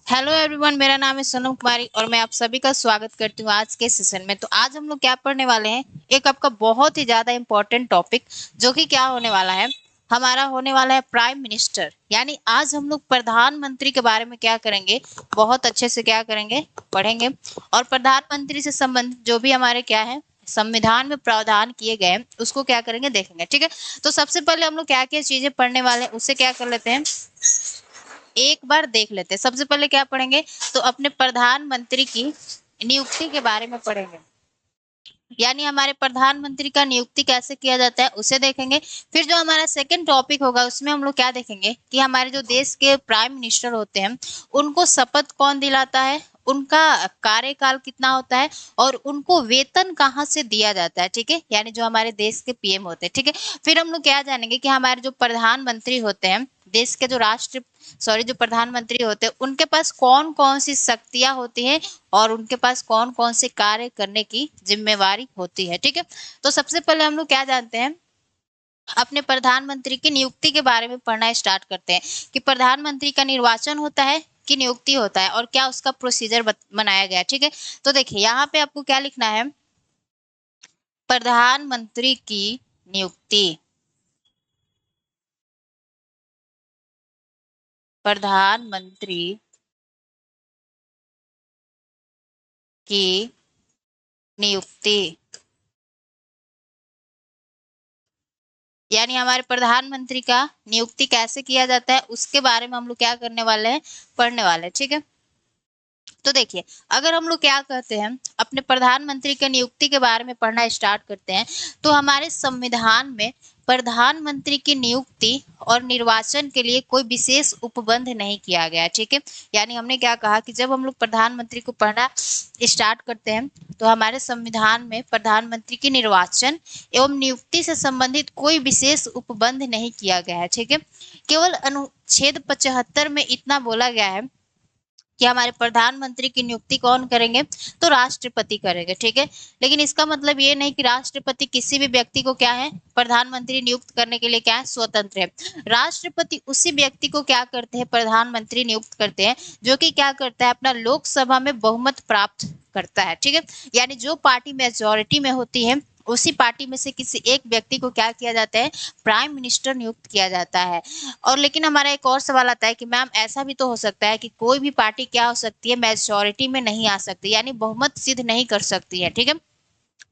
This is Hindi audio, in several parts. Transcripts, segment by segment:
हेलो एवरीवन, मेरा नाम है सोनम कुमारी और मैं आप सभी का स्वागत करती हूँ आज के सेशन में। तो आज हम लोग क्या पढ़ने वाले हैं, एक आपका बहुत ही ज्यादा इम्पोर्टेंट टॉपिक, जो कि क्या होने वाला है, हमारा होने वाला है प्राइम मिनिस्टर। यानी आज हम लोग प्रधानमंत्री के बारे में क्या करेंगे, बहुत अच्छे से क्या करेंगे, पढ़ेंगे। और प्रधानमंत्री से संबंधित जो भी हमारे क्या है, संविधान में प्रावधान किए गए हैं, उसको क्या करेंगे, देखेंगे। ठीक है, तो सबसे पहले हम लोग क्या क्या चीजें पढ़ने वाले हैं उससे क्या कर लेते हैं, एक बार देख लेते हैं। सबसे पहले क्या पढ़ेंगे, तो अपने प्रधानमंत्री की नियुक्ति के बारे में पढ़ेंगे। यानी हमारे प्रधानमंत्री का नियुक्ति कैसे किया जाता है उसे देखेंगे। फिर जो हमारा सेकंड टॉपिक होगा उसमें हम लोग क्या देखेंगे कि हमारे जो देश के प्राइम मिनिस्टर होते हैं उनको शपथ कौन दिलाता है, उनका कार्यकाल कितना होता है और उनको वेतन कहाँ से दिया जाता है। ठीक है, यानी जो हमारे देश के पीएम होते हैं। ठीक है, फिर हम लोग क्या जानेंगे कि हमारे जो प्रधानमंत्री होते हैं, देश के जो जो प्रधानमंत्री होते हैं, उनके पास कौन कौन सी शक्तियां होती हैं और उनके पास कौन कौन से कार्य करने की जिम्मेवारी होती है। ठीक है, तो सबसे पहले हम लोग क्या जानते हैं, अपने प्रधानमंत्री की नियुक्ति के बारे में पढ़ना स्टार्ट करते हैं कि प्रधानमंत्री का निर्वाचन होता है कि नियुक्ति होता है और क्या उसका प्रोसीजर बनाया गया है। ठीक है, तो देखिए यहाँ पे आपको क्या लिखना है, प्रधानमंत्री की नियुक्ति, प्रधानमंत्री की नियुक्ति, यानी हमारे प्रधानमंत्री का नियुक्ति कैसे किया जाता है उसके बारे में हम लोग क्या करने वाले हैं, पढ़ने वाले हैं। ठीक है, तो देखिए, अगर हम लोग क्या कहते हैं, अपने प्रधानमंत्री के नियुक्ति के बारे में पढ़ना स्टार्ट करते हैं, तो हमारे संविधान में प्रधानमंत्री की नियुक्ति और निर्वाचन के लिए कोई विशेष उपबंध नहीं किया गया है। ठीक है, यानी हमने क्या कहा कि जब हम लोग प्रधानमंत्री को पढ़ना स्टार्ट करते हैं तो हमारे संविधान में प्रधानमंत्री की निर्वाचन एवं नियुक्ति से संबंधित कोई विशेष उपबंध नहीं किया गया है। ठीक है, केवल अनुच्छेद 75 में इतना बोला गया है कि हमारे प्रधानमंत्री की नियुक्ति कौन करेंगे, तो राष्ट्रपति करेंगे। ठीक है, लेकिन इसका मतलब ये नहीं कि राष्ट्रपति किसी भी व्यक्ति को क्या है, प्रधानमंत्री नियुक्त करने के लिए क्या है, स्वतंत्र है। राष्ट्रपति उसी व्यक्ति को क्या करते हैं, प्रधानमंत्री नियुक्त करते हैं जो कि क्या करता है, अपना लोकसभा में बहुमत प्राप्त करता है। ठीक है, यानी जो पार्टी मेजोरिटी में होती है उसी पार्टी में से किसी एक व्यक्ति को क्या किया जाता है, प्राइम मिनिस्टर नियुक्त किया जाता है। और लेकिन हमारा एक और सवाल आता है कि मैम ऐसा भी तो हो सकता है कि कोई भी पार्टी क्या हो सकती है, मेजोरिटी में नहीं आ सकती, यानी बहुमत सिद्ध नहीं कर सकती है। ठीक है,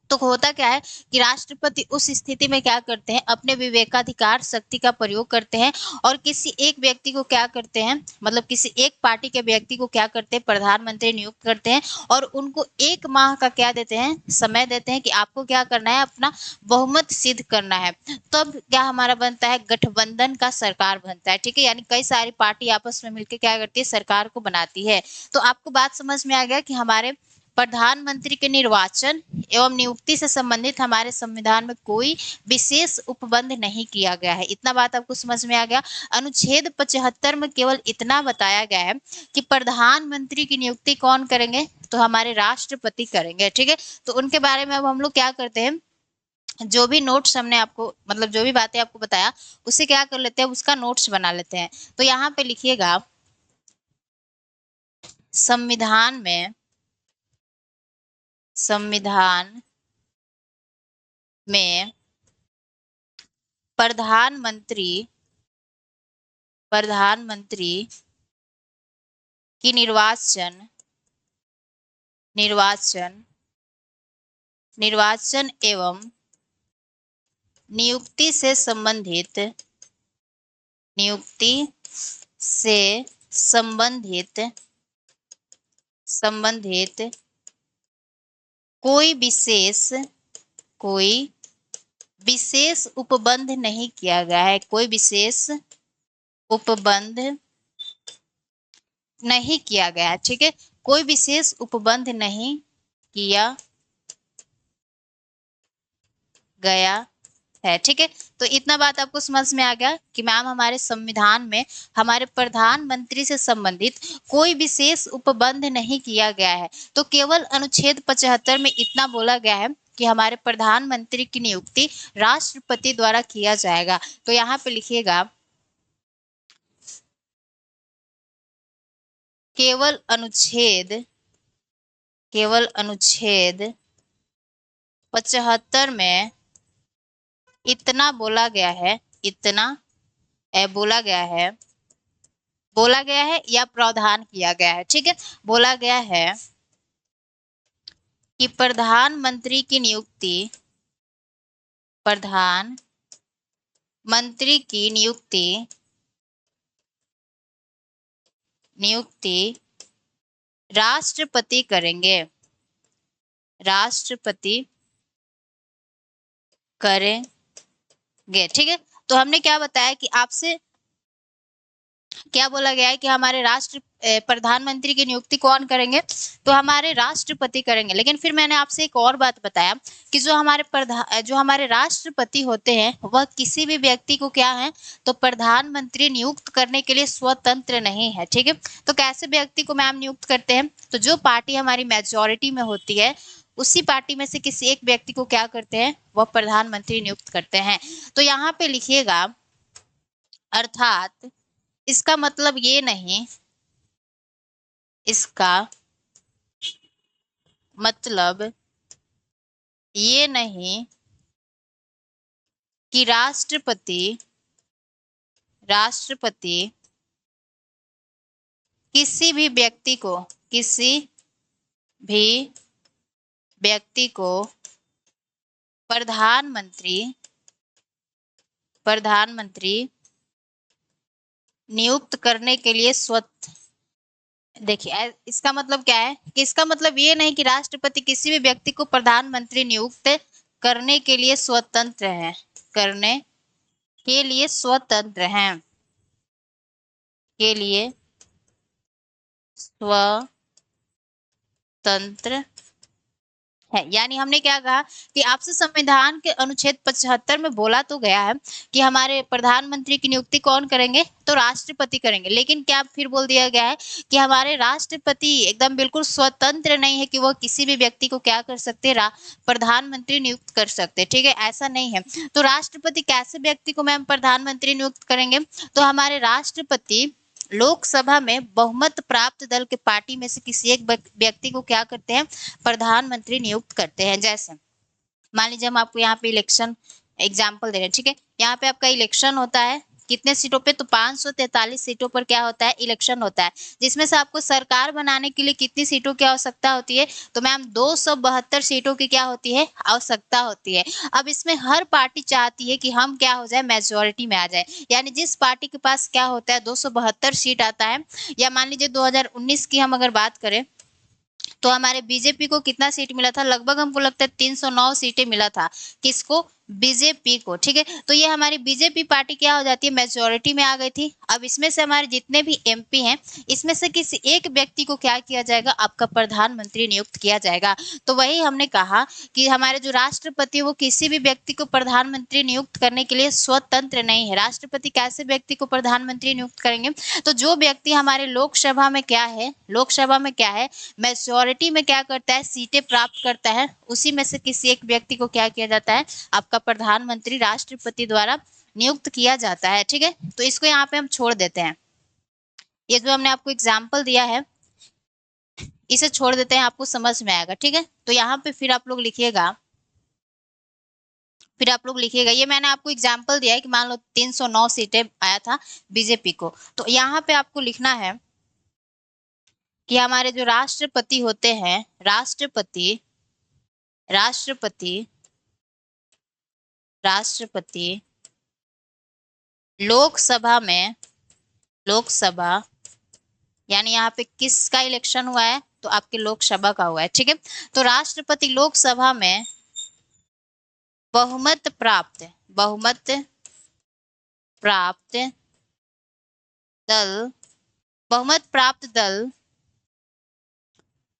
तो होता क्या है कि राष्ट्रपति उस स्थिति में क्या करते हैं, अपने विवेकाधिकार शक्ति का प्रयोग करते हैं और किसी एक व्यक्ति को क्या करते हैं, मतलब किसी एक पार्टी के व्यक्ति को क्या करते हैं, प्रधानमंत्री नियुक्त करते हैं और उनको 1 माह का क्या देते हैं, समय देते हैं कि आपको क्या करना है, अपना बहुमत सिद्ध करना है। तब क्या हमारा बनता है, गठबंधन का सरकार बनता है। ठीक है, यानी कई सारी पार्टी आपस में मिलकर क्या करती है, सरकार को बनाती है। तो आपको बात समझ में आ गया कि हमारे प्रधानमंत्री के निर्वाचन एवं नियुक्ति से संबंधित हमारे संविधान में कोई विशेष उपबंध नहीं किया गया है। इतना बात आपको समझ में आ गया। अनुच्छेद 75 में केवल इतना बताया गया है कि प्रधानमंत्री की नियुक्ति कौन करेंगे, तो हमारे राष्ट्रपति करेंगे। ठीक है, तो उनके बारे में अब हम लोग क्या करते हैं, जो भी नोट्स हमने आपको, मतलब जो भी बातें आपको बताया उसे क्या कर लेते हैं, उसका नोट्स बना लेते हैं। तो यहाँ पे लिखिएगा, संविधान में, संविधान में प्रधानमंत्री, प्रधानमंत्री की निर्वाचन, निर्वाचन, निर्वाचन एवं नियुक्ति से संबंधित, नियुक्ति से संबंधित, संबंधित कोई विशेष, कोई विशेष उपबंध नहीं किया गया है, कोई विशेष उपबंध नहीं किया गया है। ठीक है, कोई विशेष उपबंध नहीं किया गया है। ठीक है, तो इतना बात आपको समझ में आ गया कि मैम हमारे संविधान में हमारे प्रधानमंत्री से संबंधित कोई विशेष उपबंध नहीं किया गया है। तो केवल अनुच्छेद 75 में इतना बोला गया है कि हमारे प्रधानमंत्री की नियुक्ति राष्ट्रपति द्वारा किया जाएगा। तो यहाँ पे लिखिएगा, केवल अनुच्छेद 75 में इतना बोला गया है, इतना बोला गया है या प्रावधान किया गया है। ठीक है, बोला गया है कि प्रधानमंत्री की नियुक्ति राष्ट्रपति करेंगे, ठीक है। तो हमने क्या बताया कि आपसे क्या बोला गया है कि हमारे प्रधानमंत्री की नियुक्ति कौन करेंगे, तो हमारे राष्ट्रपति करेंगे। लेकिन फिर मैंने आपसे एक और बात बताया कि जो हमारे राष्ट्रपति होते हैं वह किसी भी व्यक्ति को क्या है, तो प्रधानमंत्री नियुक्त करने के लिए स्वतंत्र नहीं है। ठीक है, तो कैसे व्यक्ति को मैम नियुक्त करते हैं, तो जो पार्टी हमारी मेजोरिटी में होती है उसी पार्टी में से किसी एक व्यक्ति को क्या करते हैं, वह प्रधानमंत्री नियुक्त करते हैं। तो यहाँ पे लिखिएगा, अर्थात इसका मतलब ये नहीं कि राष्ट्रपति किसी भी व्यक्ति को प्रधानमंत्री नियुक्त करने के लिए देखिए, इसका मतलब क्या है कि इसका मतलब ये नहीं कि राष्ट्रपति किसी भी व्यक्ति को प्रधानमंत्री नियुक्त करने के लिए स्वतंत्र हैं, है। यानी हमने क्या कहा कि आपसे संविधान के अनुच्छेद 75 में बोला तो गया है कि हमारे प्रधानमंत्री की नियुक्ति कौन करेंगे, तो राष्ट्रपति करेंगे। लेकिन क्या फिर बोल दिया गया है कि हमारे राष्ट्रपति एकदम बिल्कुल स्वतंत्र नहीं है कि वो किसी भी व्यक्ति को क्या कर सकते, प्रधानमंत्री नियुक्त कर सकते। ठीक है, ऐसा नहीं है। तो राष्ट्रपति कैसे व्यक्ति को मैम प्रधानमंत्री नियुक्त करेंगे, तो हमारे राष्ट्रपति लोकसभा में बहुमत प्राप्त दल के पार्टी में से किसी एक व्यक्ति को क्या करते हैं, प्रधानमंत्री नियुक्त करते हैं। जैसे मान लीजिए हम आपको यहाँ पे इलेक्शन एग्जाम्पल दे रहे हैं। ठीक है, यहाँ पे आपका इलेक्शन होता है कितने सीटों पे, तो 543 सीटों पर क्या होता है, इलेक्शन होता है। जिसमें से आपको सरकार बनाने के लिए कितनी सीटों की आवश्यकता होती है, तो मैम 272 सीटों की क्या होती है, आवश्यकता होती है। अब इसमें हर पार्टी चाहती है कि हम क्या हो जाए, मेजोरिटी में आ जाए। यानी जिस पार्टी के पास क्या होता है, 272 सीट आता है, या मान लीजिए 2019 की हम अगर बात करें तो हमारे बीजेपी को कितना सीट मिला था, लगभग हमको लगता है 309 सीटें मिला था। किसको, बीजेपी को। ठीक है, तो ये हमारी बीजेपी पार्टी क्या हो जाती है, मेजोरिटी में आ गई थी। अब इसमें से हमारे जितने भी एमपी हैं, इसमें से किसी एक व्यक्ति को क्या किया जाएगा, आपका प्रधानमंत्री नियुक्त किया जाएगा। तो वही हमने कहा कि हमारे जो राष्ट्रपति वो किसी भी व्यक्ति को प्रधानमंत्री नियुक्त करने के लिए स्वतंत्र नहीं है। राष्ट्रपति कैसे व्यक्ति को प्रधानमंत्री नियुक्त करेंगे, तो जो व्यक्ति हमारे लोकसभा में क्या है, मेजोरिटी में क्या करता है, सीटें प्राप्त करता है, उसी में से किसी एक व्यक्ति को क्या किया जाता है, आपका प्रधानमंत्री राष्ट्रपति द्वारा नियुक्त किया जाता है। ठीक है, तो इसको यहाँ पे हम छोड़ देते हैं। ये जो हमने आपको एग्जाम्पल दिया है इसे छोड़ देते हैं, आपको समझ में आएगा। ठीक है, तो यहाँ पे फिर आप लोग लिखिएगा, ये मैंने आपको एग्जाम्पल दिया है कि मान लो 309 सीटें आया था बीजेपी को। तो यहाँ पे आपको लिखना है कि हमारे जो राष्ट्रपति होते हैं, राष्ट्रपति लोकसभा यानी यहाँ पे किसका इलेक्शन हुआ है, तो आपके लोकसभा का हुआ है। ठीक है, तो राष्ट्रपति लोकसभा में बहुमत प्राप्त दल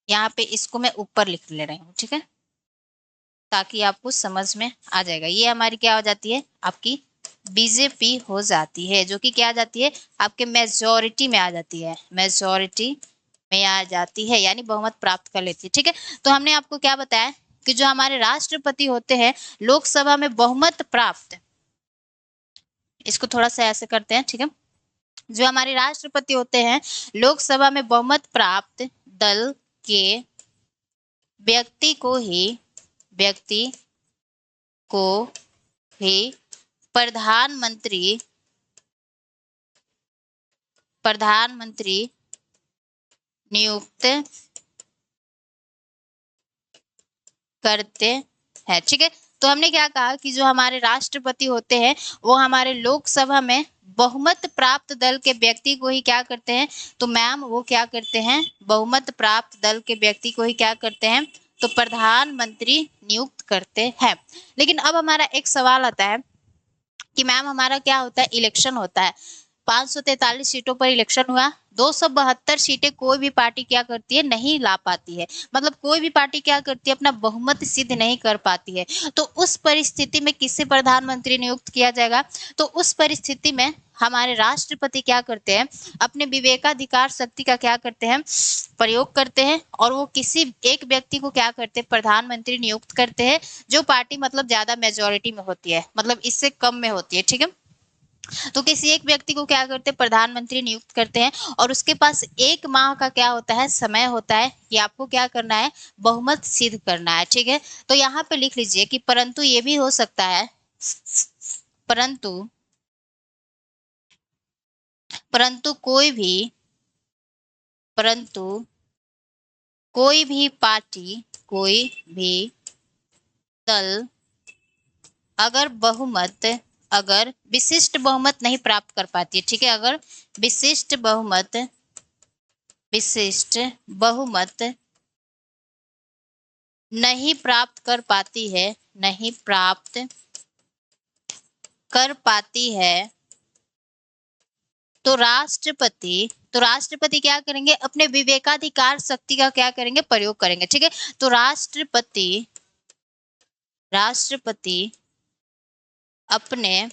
यहाँ पे इसको मैं ऊपर लिख ले रही हूँ। ठीक है, ताकि आपको समझ में आ जाएगा। ये हमारी क्या हो जाती है, आपकी बीजेपी हो जाती है, जो कि क्या आ जाती है, आपके मेजोरिटी में आ जाती है, यानी बहुमत प्राप्त कर लेती है। ठीक है, तो हमने आपको क्या बताया कि जो हमारे राष्ट्रपति होते हैं लोकसभा में बहुमत प्राप्त, इसको थोड़ा सा ऐसे करते हैं। ठीक है, जो हमारे राष्ट्रपति होते हैं, लोकसभा में बहुमत प्राप्त दल के व्यक्ति को ही प्रधानमंत्री नियुक्त करते हैं। ठीक है, तो हमने क्या कहा कि जो हमारे राष्ट्रपति होते हैं वो हमारे लोकसभा में बहुमत प्राप्त दल के व्यक्ति को ही क्या करते हैं, तो मैम वो क्या करते हैं, बहुमत प्राप्त दल के व्यक्ति को ही क्या करते हैं, तो प्रधानमंत्री नियुक्त करते हैं। लेकिन अब हमारा एक सवाल आता है कि मैम हमारा क्या होता है, इलेक्शन होता है, 543 सीटों पर इलेक्शन हुआ, 272 सीटें कोई भी पार्टी क्या करती है, नहीं ला पाती है, मतलब कोई भी पार्टी क्या करती है, अपना बहुमत सिद्ध नहीं कर पाती है। तो उस परिस्थिति में किसे प्रधानमंत्री नियुक्त किया जाएगा, तो उस परिस्थिति में हमारे राष्ट्रपति क्या करते हैं, अपने विवेकाधिकार शक्ति का क्या करते हैं, प्रयोग करते हैं, और वो किसी एक व्यक्ति को क्या करते हैं, प्रधानमंत्री नियुक्त करते हैं, जो पार्टी मतलब ज्यादा मेजोरिटी में होती है, मतलब इससे कम में होती है। ठीक है, तो किसी एक व्यक्ति को क्या करते हैं, प्रधानमंत्री नियुक्त करते हैं, और उसके पास 1 माह का क्या होता है, समय होता है कि आपको क्या करना है, बहुमत सिद्ध करना है। ठीक है, तो यहाँ पे लिख लीजिए कि परंतु ये भी हो सकता है, परंतु कोई भी पार्टी, कोई भी दल अगर विशिष्ट बहुमत नहीं प्राप्त कर पाती है, ठीक है, अगर विशिष्ट बहुमत नहीं प्राप्त कर पाती है, तो राष्ट्रपति क्या करेंगे, अपने विवेकाधिकार शक्ति का क्या करेंगे, प्रयोग करेंगे। ठीक है, तो राष्ट्रपति अपने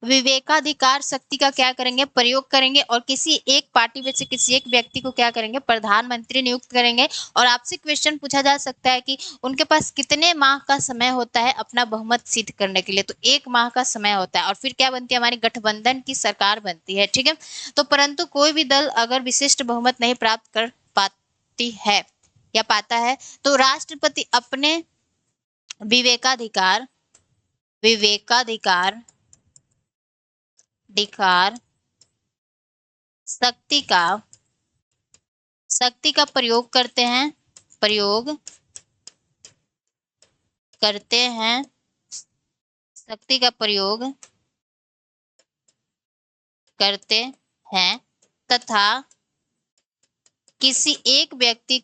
विवेकाधिकार शक्ति का क्या करेंगे, प्रयोग करेंगे, और किसी एक पार्टी में से किसी एक व्यक्ति को क्या करेंगे, प्रधानमंत्री नियुक्त करेंगे। और आपसे क्वेश्चन पूछा जा सकता है कि उनके पास कितने माह का समय होता है अपना बहुमत सिद्ध करने के लिए, तो 1 माह का समय होता है, और फिर क्या बनती है, हमारी गठबंधन की सरकार बनती है। ठीक है, तो परंतु कोई भी दल अगर विशिष्ट बहुमत नहीं प्राप्त कर पाती है या पाता है, तो राष्ट्रपति अपने विवेकाधिकार शक्ति का प्रयोग करते हैं शक्ति का प्रयोग करते हैं, तथा किसी एक व्यक्ति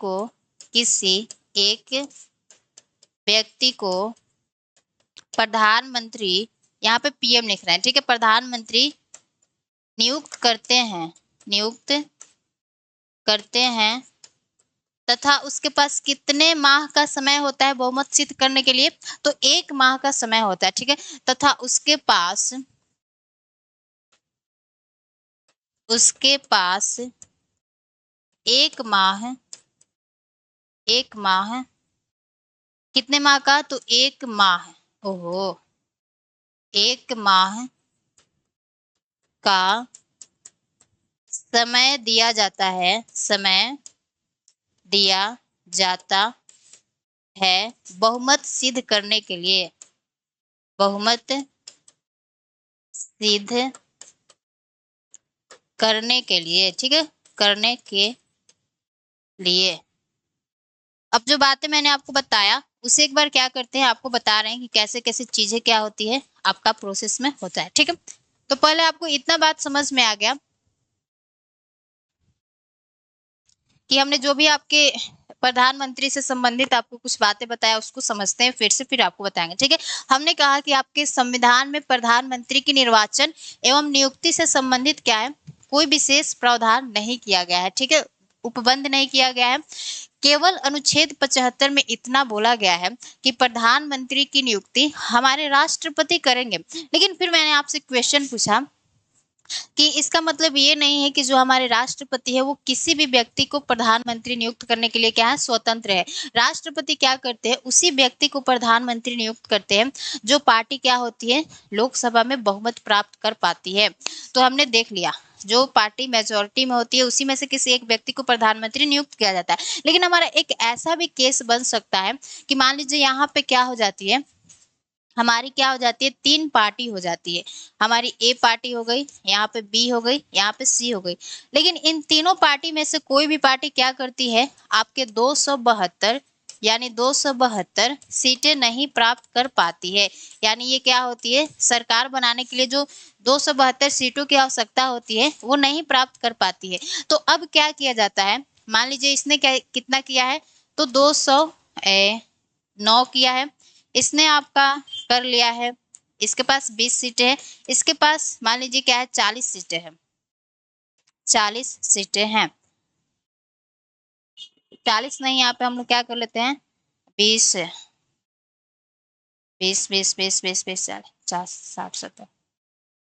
को प्रधानमंत्री, यहाँ पे पीएम लिख रहे हैं, ठीक है, प्रधानमंत्री नियुक्त करते हैं, तथा उसके पास कितने माह का समय होता है बहुमत सिद्ध करने के लिए, तो 1 माह का समय होता है। ठीक है, तथा उसके पास 1 माह कितने माह का, तो 1 माह, 1 माह का समय दिया जाता है बहुमत सिद्ध करने के लिए, ठीक है, करने के लिए। अब जो बातें मैंने आपको बताया उसे एक बार क्या करते हैं, आपको बता रहे हैं कि कैसे कैसे चीजें क्या होती है, आपका प्रोसेस में होता है। ठीक है, तो पहले आपको इतना बात समझ में आ गया कि हमने जो भी आपके प्रधानमंत्री से संबंधित आपको कुछ बातें बताया उसको समझते हैं, फिर आपको बताएंगे। ठीक है, हमने कहा कि आपके संविधान में प्रधानमंत्री की निर्वाचन एवं नियुक्ति से संबंधित क्या है, कोई विशेष प्रावधान नहीं किया गया है। ठीक है, उपबंध नहीं किया गया है, केवल अनुच्छेद 75 में इतना बोला गया है कि प्रधानमंत्री की नियुक्ति हमारे राष्ट्रपति करेंगे। लेकिन फिर मैंने आपसे क्वेश्चन पूछा कि इसका मतलब ये नहीं है कि जो हमारे राष्ट्रपति है वो किसी भी व्यक्ति को प्रधानमंत्री नियुक्त करने के लिए क्या है, स्वतंत्र है। राष्ट्रपति क्या करते हैं, उसी व्यक्ति को प्रधानमंत्री नियुक्त करते हैं जो पार्टी क्या होती है, लोकसभा में बहुमत प्राप्त कर पाती है। तो हमने देख लिया, जो पार्टी मेजोरिटी में होती है उसी में से किसी एक व्यक्ति को प्रधानमंत्री नियुक्त किया जाता है। लेकिन हमारा एक ऐसा भी केस बन सकता है कि मान लीजिए यहाँ पे क्या हो जाती है, हमारी क्या हो जाती है, 3 पार्टी हो जाती है। हमारी ए पार्टी हो गई, यहाँ पे बी हो गई, यहाँ पे सी हो गई। लेकिन इन तीनों पार्टी में से कोई भी पार्टी क्या करती है, आपके 272 यानी 272 सीटें नहीं प्राप्त कर पाती है। यानी ये क्या होती है, सरकार बनाने के लिए जो 272 सीटों की आवश्यकता होती है वो नहीं प्राप्त कर पाती है। तो अब क्या किया जाता है, मान लीजिए इसने क्या कितना किया है, तो 209 किया है, इसने आपका कर लिया है, इसके पास 20 सीटें हैं, इसके पास मान लीजिए क्या है, 40 सीटें हैं, 40 सीटें हैं, 40 नहीं, यहाँ पे हम लोग क्या कर लेते हैं, 20 20 20 20 20 20 50 60 70,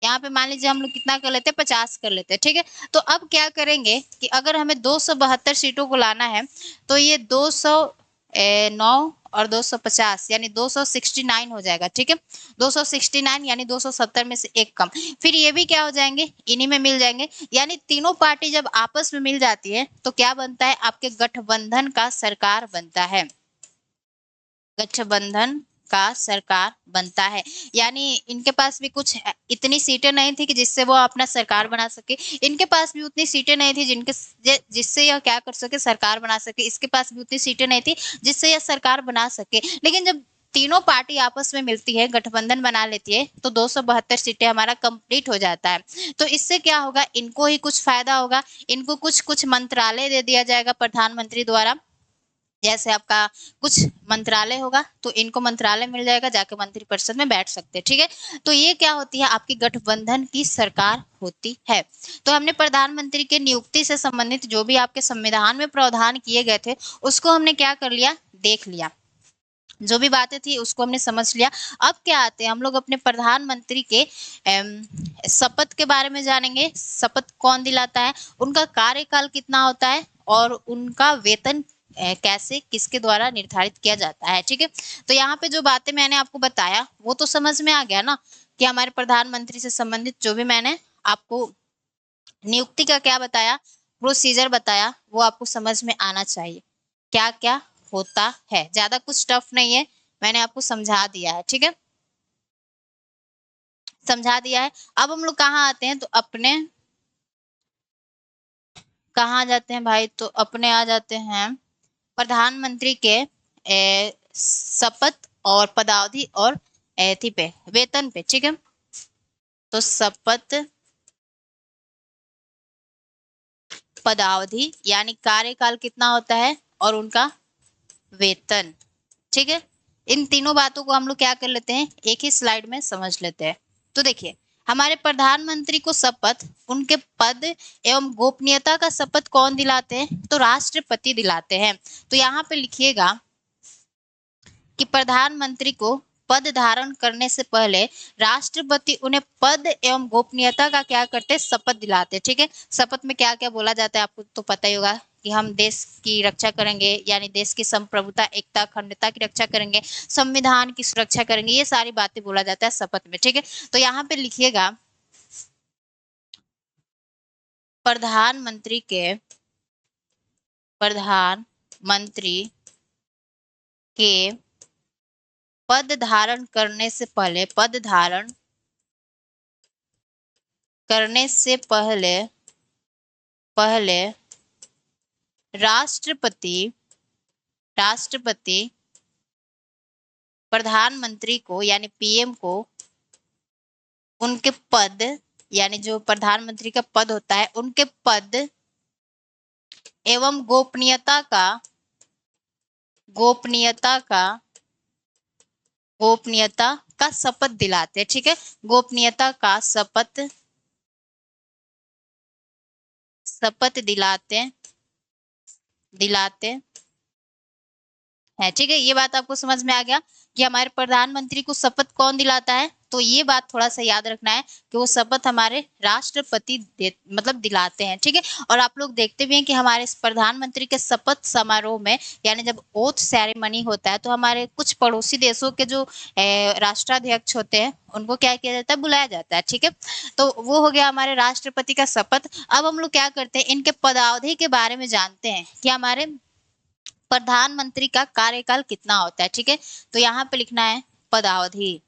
यहाँ पे मान लीजिए हम लोग कितना कर लेते हैं, 50 कर लेते हैं, ठीक है। तो अब क्या करेंगे कि अगर हमें 272 सीटों को लाना है तो ये 209 और 250 यानी 269 हो जाएगा, ठीक है। 269 यानी 270 में से एक कम, फिर ये भी क्या हो जाएंगे, इन्हीं में मिल जाएंगे। यानी तीनों पार्टी जब आपस में मिल जाती है तो क्या बनता है, आपके गठबंधन का सरकार बनता है, गठबंधन का सरकार बनता है। यानी इनके पास भी कुछ इतनी सीटें नहीं थी कि जिससे वो अपना सरकार बना सके, इनके पास भी उतनी सीटें नहीं थी जिनके जिससे यह क्या कर सके, सरकार बना सके, इसके पास भी उतनी सीटें नहीं थी जिससे यह सरकार बना सके। लेकिन जब तीनों पार्टी आपस में मिलती है, गठबंधन बना लेती है, तो 272 सीटें हमारा कंप्लीट हो जाता है। तो इससे क्या होगा, इनको ही कुछ फायदा होगा, इनको कुछ कुछ मंत्रालय दे दिया जाएगा प्रधानमंत्री द्वारा। जैसे आपका कुछ मंत्रालय होगा तो इनको मंत्रालय मिल जाएगा, जाके मंत्रिपरिषद में बैठ सकते हैं, ठीक है। तो ये क्या होती है, आपकी गठबंधन की सरकार होती है। तो हमने प्रधानमंत्री के नियुक्ति से संबंधित जो भी आपके संविधान में प्रावधान किए गए थे उसको हमने क्या कर लिया, देख लिया, जो भी बातें थी उसको हमने समझ लिया। अब क्या आते हैं हम लोग अपने प्रधानमंत्री के शपथ के बारे में जानेंगे। शपथ कौन दिलाता है, उनका कार्यकाल कितना होता है और उनका वेतन कैसे किसके द्वारा निर्धारित किया जाता है, ठीक है। तो यहाँ पे जो बातें मैंने आपको बताया वो तो समझ में आ गया ना, कि हमारे प्रधानमंत्री से संबंधित जो भी मैंने आपको नियुक्ति का क्या बताया, प्रोसीजर बताया, वो आपको समझ में आना चाहिए क्या क्या होता है। ज्यादा कुछ टफ नहीं है, मैंने आपको समझा दिया है, ठीक है, समझा दिया है। अब हम लोग कहाँ आते हैं, तो अपने कहाँ आ जाते हैं भाई, तो अपने आ जाते हैं प्रधानमंत्री के शपथ और पदावधि और थी पे वेतन पे, ठीक है। तो शपथ पदावधि यानी कार्यकाल कितना होता है और उनका वेतन, ठीक है। इन तीनों बातों को हम लोग क्या कर लेते हैं, एक ही स्लाइड में समझ लेते हैं। तो देखिए, हमारे प्रधानमंत्री को शपथ, उनके पद एवं गोपनीयता का शपथ कौन दिलाते हैं, तो राष्ट्रपति दिलाते हैं। तो यहाँ पे लिखिएगा कि प्रधानमंत्री को पद धारण करने से पहले राष्ट्रपति उन्हें पद एवं गोपनीयता का क्या करते हैं, शपथ दिलाते हैं, ठीक है। शपथ में क्या क्या बोला जाता है आपको तो पता ही होगा, कि हम देश की रक्षा करेंगे, यानी देश की संप्रभुता, एकता, अखंडता की रक्षा करेंगे, संविधान की सुरक्षा करेंगे, ये सारी बातें बोला जाता है शपथ में, ठीक है। तो यहाँ पे लिखिएगा प्रधानमंत्री के पद धारण करने से पहले, पद धारण करने से पहले राष्ट्रपति प्रधानमंत्री को यानी पीएम को उनके पद, यानी जो प्रधानमंत्री का पद होता है, उनके पद एवं गोपनीयता का शपथ दिलाते हैं, ठीक है। गोपनीयता का शपथ दिलाते है, ठीक है। ये बात आपको समझ में आ गया कि हमारे प्रधानमंत्री को शपथ कौन दिलाता है, तो ये बात थोड़ा सा याद रखना है कि वो शपथ हमारे राष्ट्रपति मतलब दिलाते हैं, ठीक है। और आप लोग देखते भी हैं कि हमारे प्रधानमंत्री के शपथ समारोह में, यानी जब ओथ सेरेमनी होता है, तो हमारे कुछ पड़ोसी देशों के जो राष्ट्राध्यक्ष होते हैं उनको क्या किया जाता है, बुलाया जाता है, ठीक है। तो वो हो गया हमारे राष्ट्रपति का शपथ। अब हम लोग क्या करते हैं, इनके पदावधि के बारे में जानते हैं कि हमारे प्रधानमंत्री का कार्यकाल कितना होता है, ठीक है। तो यहाँ पे लिखना है पदावधि।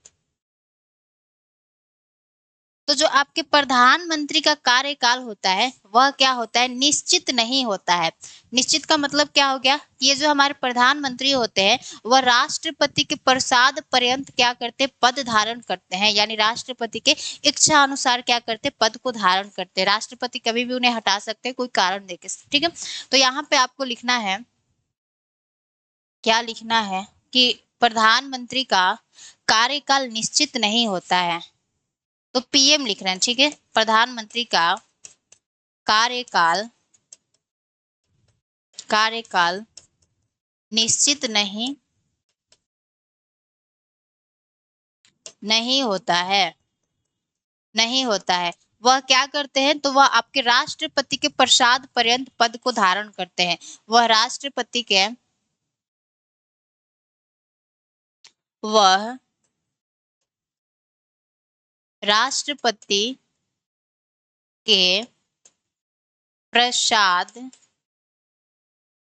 तो जो आपके प्रधानमंत्री का कार्यकाल होता है वह क्या होता है, निश्चित नहीं होता है। निश्चित का मतलब क्या हो गया, ये जो हमारे प्रधानमंत्री होते हैं वह राष्ट्रपति के प्रसाद पर्यंत क्या करते हैं, पद धारण करते हैं, यानी राष्ट्रपति के इच्छा अनुसार क्या करते हैं, पद को धारण करते हैं। राष्ट्रपति कभी भी उन्हें हटा सकते हैं कोई कारण देके, ठीक है। तो यहाँ पे आपको लिखना है, क्या लिखना है कि प्रधानमंत्री का कार्यकाल निश्चित नहीं होता है। तो पीएम लिख रहे हैं, ठीक है। प्रधानमंत्री का कार्यकाल कार्यकाल निश्चित नहीं होता है, नहीं होता है। वह क्या करते हैं, तो वह आपके राष्ट्रपति के प्रसाद पर्यंत पद को धारण करते हैं। वह राष्ट्रपति के वह राष्ट्रपति के प्रसाद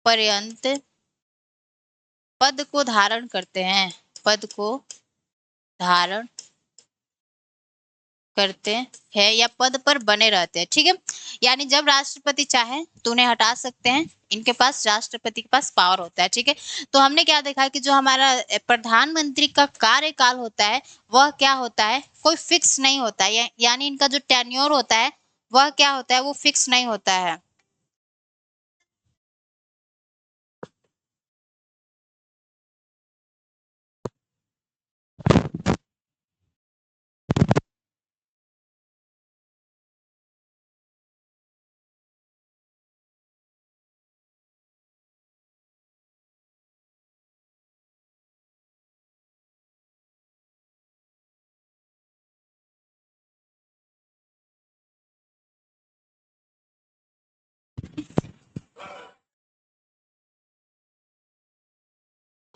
पर्यंत पद को धारण करते हैं, पद को धारण करते हैं या पद पर बने रहते हैं, ठीक है। यानी जब राष्ट्रपति चाहे तो उन्हें हटा सकते हैं, इनके पास, राष्ट्रपति के पास पावर होता है, ठीक है। तो हमने क्या देखा कि जो हमारा प्रधानमंत्री का कार्यकाल होता है वह क्या होता है, कोई फिक्स नहीं होता है, यानी इनका जो टेन्योर होता है वह क्या होता है, वो फिक्स नहीं होता है।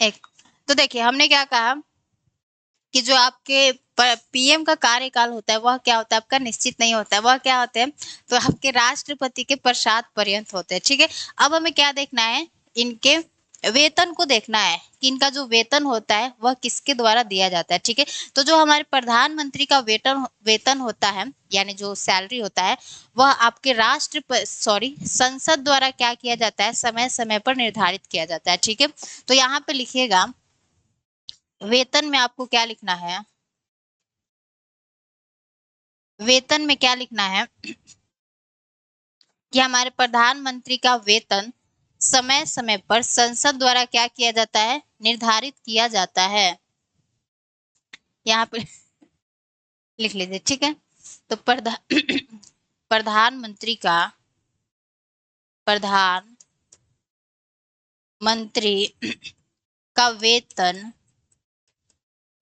एक, तो देखिए हमने क्या कहा कि जो आपके पीएम का कार्यकाल होता है वह क्या होता है, आपका निश्चित नहीं होता है। वह क्या होते हैं, तो आपके राष्ट्रपति के प्रसाद पर्यंत होते हैं, ठीक है। अब हमें क्या देखना है, इनके वेतन को देखना है कि इनका जो वेतन होता है वह किसके द्वारा दिया जाता है, ठीक है। तो जो हमारे प्रधानमंत्री का वेतन वेतन होता है, यानी जो सैलरी होता है, वह आपके संसद द्वारा क्या किया जाता है, समय समय पर निर्धारित किया जाता है, ठीक है। तो यहाँ पे लिखिएगा, वेतन में आपको क्या लिखना है, वेतन में क्या लिखना है कि हमारे प्रधानमंत्री का वेतन समय समय पर संसद द्वारा क्या किया जाता है, निर्धारित किया जाता है। यहाँ पे लिख लीजिए, ठीक है। तो प्रधानमंत्री का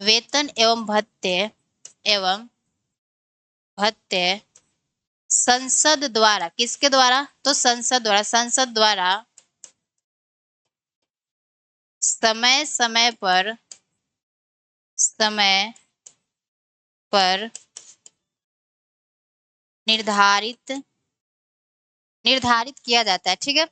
वेतन एवं भत्ते संसद द्वारा, किसके द्वारा, तो संसद द्वारा समय समय पर निर्धारित निर्धारित किया जाता है, ठीक है।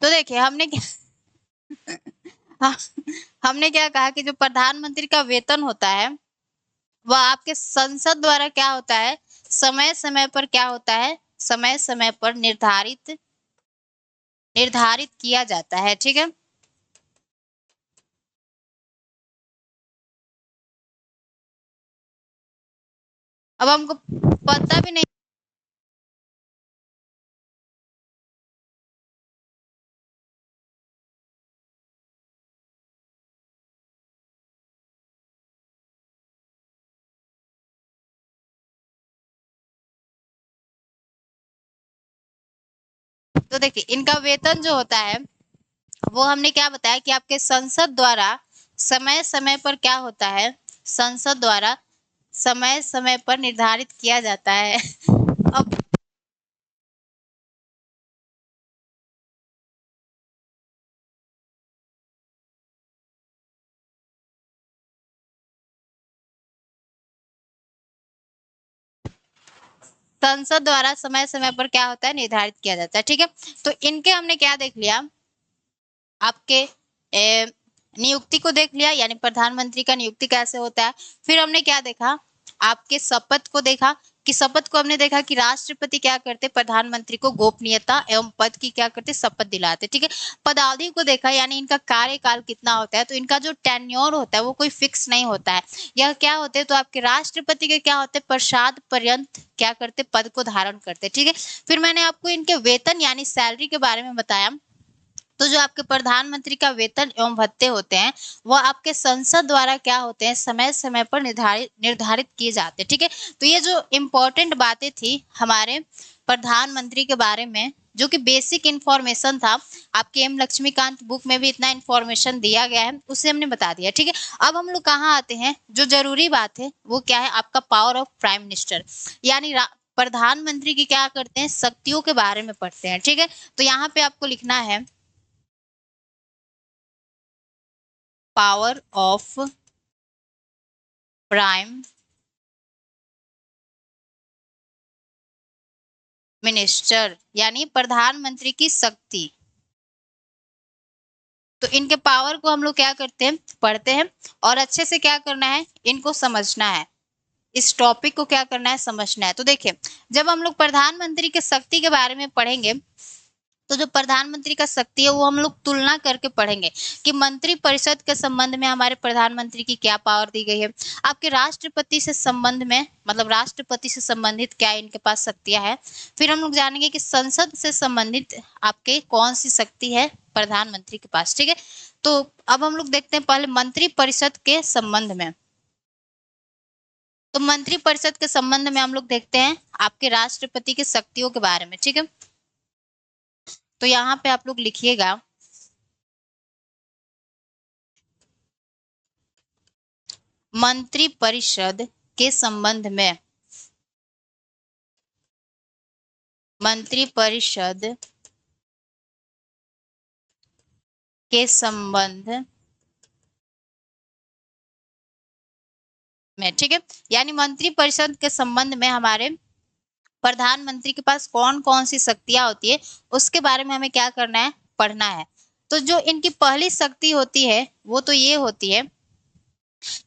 तो देखिए हाँ, हमने क्या कहा कि जो प्रधानमंत्री का वेतन होता है वह आपके संसद द्वारा क्या होता है, समय समय पर क्या होता है, समय समय पर निर्धारित निर्धारित किया जाता है। ठीक है, अब हमको पता भी नहीं। तो देखिए इनका वेतन जो होता है वो हमने क्या बताया कि आपके संसद द्वारा समय समय पर क्या होता है, संसद द्वारा समय समय पर निर्धारित किया जाता है। अब संसद द्वारा समय समय पर क्या होता है, निर्धारित किया जाता है। ठीक है, तो इनके हमने क्या देख लिया, आपके नियुक्ति को देख लिया, यानी प्रधानमंत्री का नियुक्ति कैसे होता है। फिर हमने क्या देखा, आपके शपथ को देखा कि शपथ को हमने देखा कि राष्ट्रपति क्या करते, प्रधानमंत्री को गोपनीयता एवं पद की क्या करते, शपथ दिलाते। ठीक है, पदावधि को देखा, यानी इनका कार्यकाल कितना होता है। तो इनका जो टेन्योर होता है वो कोई फिक्स नहीं होता है। यह क्या होते हैं, तो आपके राष्ट्रपति के क्या होते हैं, प्रसाद पर्यंत क्या करते, पद को धारण करते। ठीक है, फिर मैंने आपको इनके वेतन यानी सैलरी के बारे में बताया। तो जो आपके प्रधानमंत्री का वेतन एवं भत्ते होते हैं वह आपके संसद द्वारा क्या होते हैं, समय समय पर निर्धारित निर्धारित किए जाते हैं। ठीक है, तो ये जो इम्पोर्टेंट बातें थी हमारे प्रधानमंत्री के बारे में, जो कि बेसिक इंफॉर्मेशन था, आपके एम लक्ष्मीकांत बुक में भी इतना इंफॉर्मेशन दिया गया है, उसे हमने बता दिया। ठीक है, अब हम लोग कहाँ आते हैं, जो जरूरी बात है वो क्या है, आपका पावर ऑफ प्राइम मिनिस्टर, यानी प्रधानमंत्री की क्या करते हैं, शक्तियों के बारे में पढ़ते हैं। ठीक है, तो यहाँ पे आपको लिखना है पावर ऑफ प्राइम मिनिस्टर, यानी प्रधानमंत्री की शक्ति। तो इनके पावर को हम लोग क्या करते हैं, पढ़ते हैं, और अच्छे से क्या करना है, इनको समझना है, इस टॉपिक को क्या करना है, समझना है। तो देखिए जब हम लोग प्रधानमंत्री के शक्ति के बारे में पढ़ेंगे, तो जो प्रधानमंत्री का शक्ति है वो हम लोग तुलना करके पढ़ेंगे कि मंत्री परिषद के संबंध में हमारे प्रधानमंत्री की क्या पावर दी गई है, आपके राष्ट्रपति से संबंध में, मतलब राष्ट्रपति से संबंधित क्या इनके पास शक्तियां है। फिर हम लोग जानेंगे कि संसद से संबंधित आपके कौन सी शक्ति है प्रधानमंत्री के पास। ठीक है, तो अब हम लोग देखते हैं पहले मंत्री परिषद के संबंध में। तो मंत्री परिषद के संबंध में हम लोग देखते हैं आपके राष्ट्रपति की शक्तियों के बारे में। ठीक है, तो यहाँ पे आप लोग लिखिएगा, मंत्री परिषद के संबंध में, मंत्री परिषद के संबंध में। ठीक है, यानी मंत्री परिषद के संबंध में हमारे प्रधानमंत्री के पास कौन कौन सी शक्तियां होती है उसके बारे में हमें क्या करना है, पढ़ना है। तो जो इनकी पहली शक्ति होती है वो तो ये होती है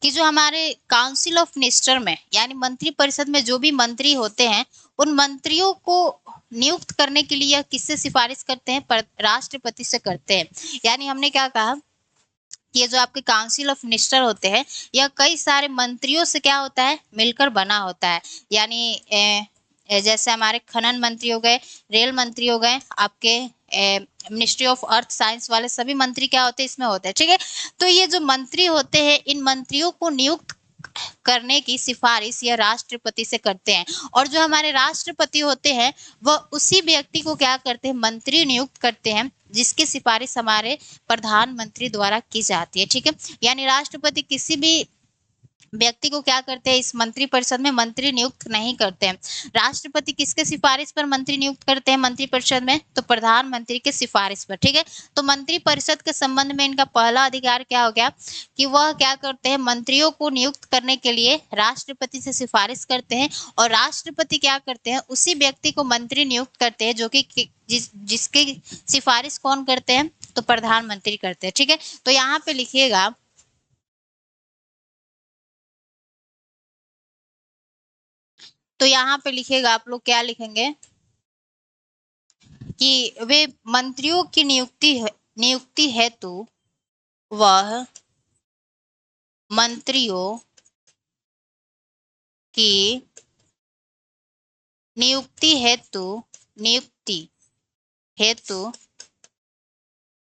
कि जो हमारे काउंसिल ऑफ मिनिस्टर में, यानी मंत्री परिषद में जो भी मंत्री होते हैं, उन मंत्रियों को नियुक्त करने के लिए किससे सिफारिश करते हैं, राष्ट्रपति से करते हैं। यानी हमने क्या कहा कि ये जो आपके काउंसिल ऑफ मिनिस्टर होते हैं यह कई सारे मंत्रियों से क्या होता है, मिलकर बना होता है। यानी जैसे हमारे खनन मंत्री हो गए, रेल मंत्री हो गए, आपके मिनिस्ट्री ऑफ अर्थ साइंस वाले सभी मंत्री क्या होते हैं, इसमें होते हैं। ठीक है, तो ये जो मंत्री होते हैं इन मंत्रियों को नियुक्त करने की सिफारिश यह राष्ट्रपति से करते हैं, और जो हमारे राष्ट्रपति होते हैं वह उसी व्यक्ति को क्या करते हैं, मंत्री नियुक्त करते हैं जिसकी सिफारिश हमारे प्रधानमंत्री द्वारा की जाती है। ठीक है, यानी राष्ट्रपति किसी भी व्यक्ति को क्या करते हैं, इस मंत्री परिषद में मंत्री नियुक्त नहीं करते हैं। राष्ट्रपति किसके सिफारिश पर मंत्री नियुक्त करते हैं मंत्री परिषद में, तो प्रधानमंत्री के सिफारिश पर। ठीक है, तो मंत्री परिषद के संबंध में इनका पहला अधिकार क्या हो गया कि वह क्या करते हैं, मंत्रियों को नियुक्त करने के लिए राष्ट्रपति से सिफारिश करते हैं, और राष्ट्रपति क्या करते हैं, उसी व्यक्ति को मंत्री नियुक्त करते हैं जो कि जिसकी सिफारिश कौन करते हैं, तो प्रधानमंत्री करते हैं। ठीक है, तो यहाँ पे लिखिएगा, तो यहाँ पे लिखिएगा आप लोग क्या लिखेंगे कि वे मंत्रियों की नियुक्ति हेतु वह मंत्रियों की नियुक्ति हेतु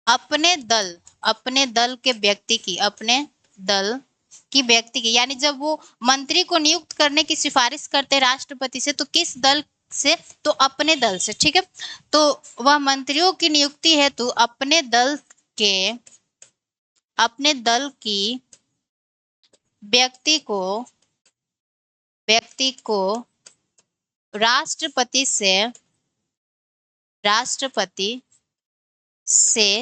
अपने दल के व्यक्ति की, अपने दल की व्यक्ति की, यानी जब वो मंत्री को नियुक्त करने की सिफारिश करते राष्ट्रपति से, तो किस दल से, तो अपने दल से। ठीक है, तो वह मंत्रियों की नियुक्ति हेतु अपने दल की व्यक्ति को राष्ट्रपति से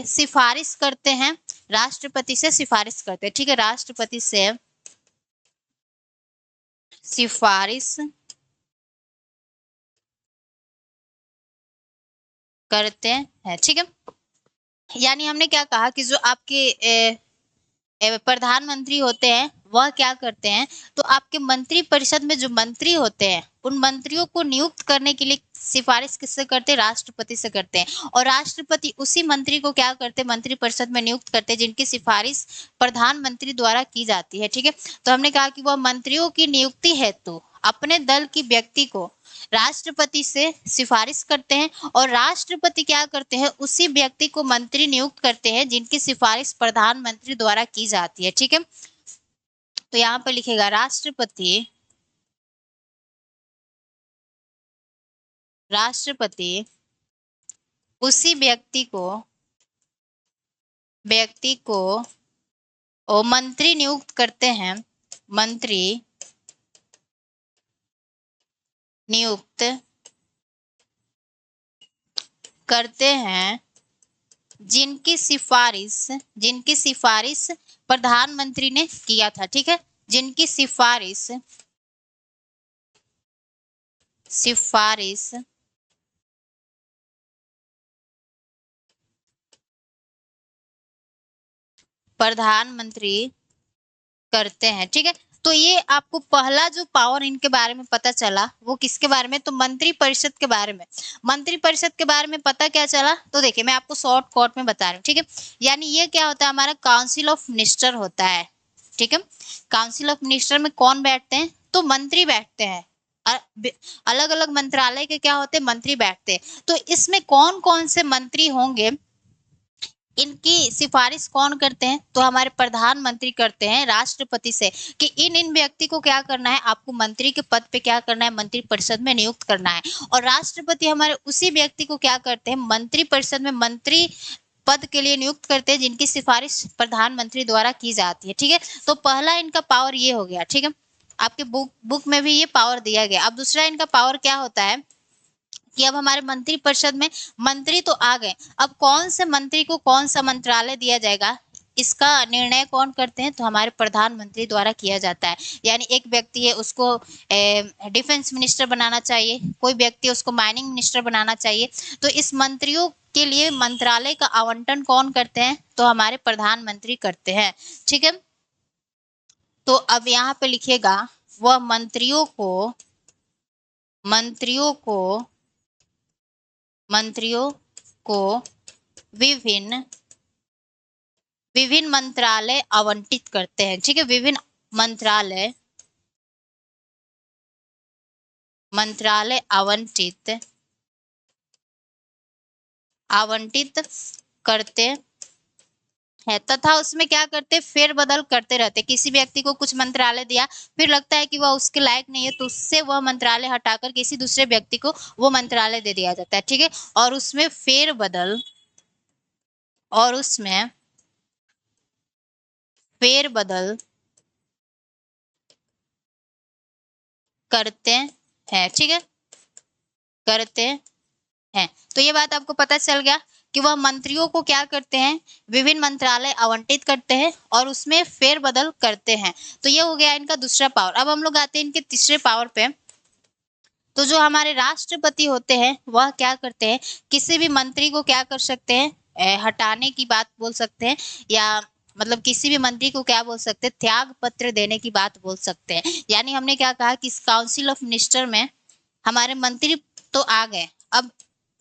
सिफारिश करते हैं, राष्ट्रपति से सिफारिश करते हैं। ठीक है, राष्ट्रपति से सिफारिश करते हैं। ठीक है, यानी हमने क्या कहा कि जो आपके प्रधानमंत्री होते हैं वह क्या करते हैं, तो आपके मंत्री परिषद में जो मंत्री होते हैं उन मंत्रियों को नियुक्त करने के लिए सिफारिश किससे करते हैं, राष्ट्रपति से करते हैं, और राष्ट्रपति उसी मंत्री को क्या करते हैं, मंत्री परिषद में नियुक्त करते हैं जिनकी सिफारिश प्रधानमंत्री द्वारा की जाती है। ठीक है, तो हमने कहा कि वह मंत्रियों की नियुक्ति हेतु अपने दल की व्यक्ति को राष्ट्रपति से सिफारिश करते हैं, और राष्ट्रपति क्या करते हैं, उसी व्यक्ति को मंत्री नियुक्त करते हैं जिनकी सिफारिश प्रधानमंत्री द्वारा की जाती है। ठीक है, तो यहाँ पे लिखेगा राष्ट्रपति उसी व्यक्ति को मंत्री नियुक्त करते हैं, मंत्री नियुक्त करते हैं जिनकी सिफारिश प्रधानमंत्री ने किया था। ठीक है, जिनकी सिफारिश प्रधानमंत्री करते हैं। ठीक है, तो ये आपको पहला जो पावर इनके बारे में पता चला वो किसके बारे में, तो मंत्री परिषद के बारे में। मंत्री परिषद के बारे में पता क्या चला, तो देखिए मैं आपको शॉर्ट कट में बता रही हूँ। ठीक है, यानी ये क्या होता है, हमारा काउंसिल ऑफ मिनिस्टर होता है। ठीक है, काउंसिल ऑफ मिनिस्टर में कौन बैठते हैं, तो मंत्री बैठते हैं, अलग अलग मंत्रालय के क्या होते हैं, मंत्री बैठते हैं। तो इसमें कौन कौन से मंत्री होंगे, इनकी सिफारिश कौन करते हैं, तो हमारे प्रधानमंत्री करते हैं राष्ट्रपति से कि इन व्यक्ति को क्या करना है, आपको मंत्री के पद पे क्या करना है, मंत्री परिषद में नियुक्त करना है, और राष्ट्रपति हमारे उसी व्यक्ति को क्या करते हैं, मंत्री परिषद में मंत्री पद के लिए नियुक्त करते हैं जिनकी सिफारिश प्रधानमंत्री द्वारा की जाती है। ठीक है, तो पहला इनका पावर ये हो गया। ठीक है, आपके बुक में भी ये पावर दिया गया। अब दूसरा इनका पावर क्या होता है कि अब हमारे मंत्री परिषद में मंत्री तो आ गए, अब कौन से मंत्री को कौन सा मंत्रालय दिया जाएगा, इसका निर्णय कौन करते हैं, तो हमारे प्रधानमंत्री द्वारा किया जाता है। यानी एक व्यक्ति है उसको डिफेंस मिनिस्टर बनाना चाहिए, कोई व्यक्ति उसको माइनिंग मिनिस्टर बनाना चाहिए, तो इस मंत्रियों के लिए मंत्रालय का आवंटन कौन करते हैं, तो हमारे प्रधानमंत्री करते हैं। ठीक है, तो अब यहाँ पे लिखिएगा वह मंत्रियों को विभिन्न मंत्रालय आवंटित करते हैं। ठीक है, विभिन्न मंत्रालय आवंटित करते है, तथा उसमें क्या करते, फेरबदल करते रहते। किसी व्यक्ति को कुछ मंत्रालय दिया, फिर लगता है कि वह उसके लायक नहीं है, तो उससे वह मंत्रालय हटाकर किसी दूसरे व्यक्ति को वो मंत्रालय दे दिया जाता है। ठीक है, और उसमें फेरबदल करते हैं, ठीक है, करते हैं। तो ये बात आपको पता चल गया कि वह मंत्रियों को क्या करते हैं, विभिन्न मंत्रालय आवंटित करते हैं और उसमें फेरबदल करते हैं। तो ये हो गया इनका दूसरा पावर। अब हम लोग आते हैं इनके तीसरे पावर पे। तो जो हमारे राष्ट्रपति होते हैं वह क्या करते हैं, किसी भी मंत्री को क्या कर सकते हैं, हटाने की बात बोल सकते हैं, या मतलब किसी भी मंत्री को क्या बोल सकते हैं, त्याग पत्र देने की बात बोल सकते हैं। यानी हमने क्या कहा कि इस काउंसिल ऑफ मिनिस्टर में हमारे मंत्री तो आ गए, अब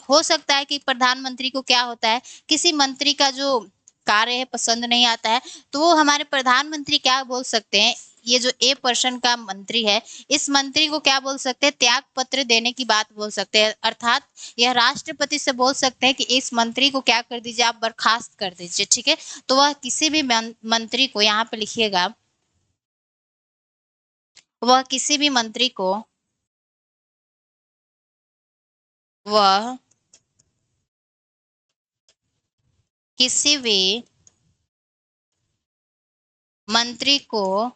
हो सकता है कि प्रधानमंत्री को क्या होता है, किसी मंत्री का जो कार्य है पसंद नहीं आता है, तो वो हमारे प्रधानमंत्री क्या बोल सकते हैं, ये जो ए पर्सन का मंत्री है, इस मंत्री को क्या बोल सकते हैं, त्याग पत्र देने की बात बोल सकते हैं। अर्थात यह राष्ट्रपति से बोल सकते हैं कि इस मंत्री को क्या कर दीजिए, आप बर्खास्त कर दीजिए, ठीक है। तो वह किसी भी मंत्री को, यहाँ पे लिखिएगा, वह किसी भी मंत्री को, वह किसी भी मंत्री को,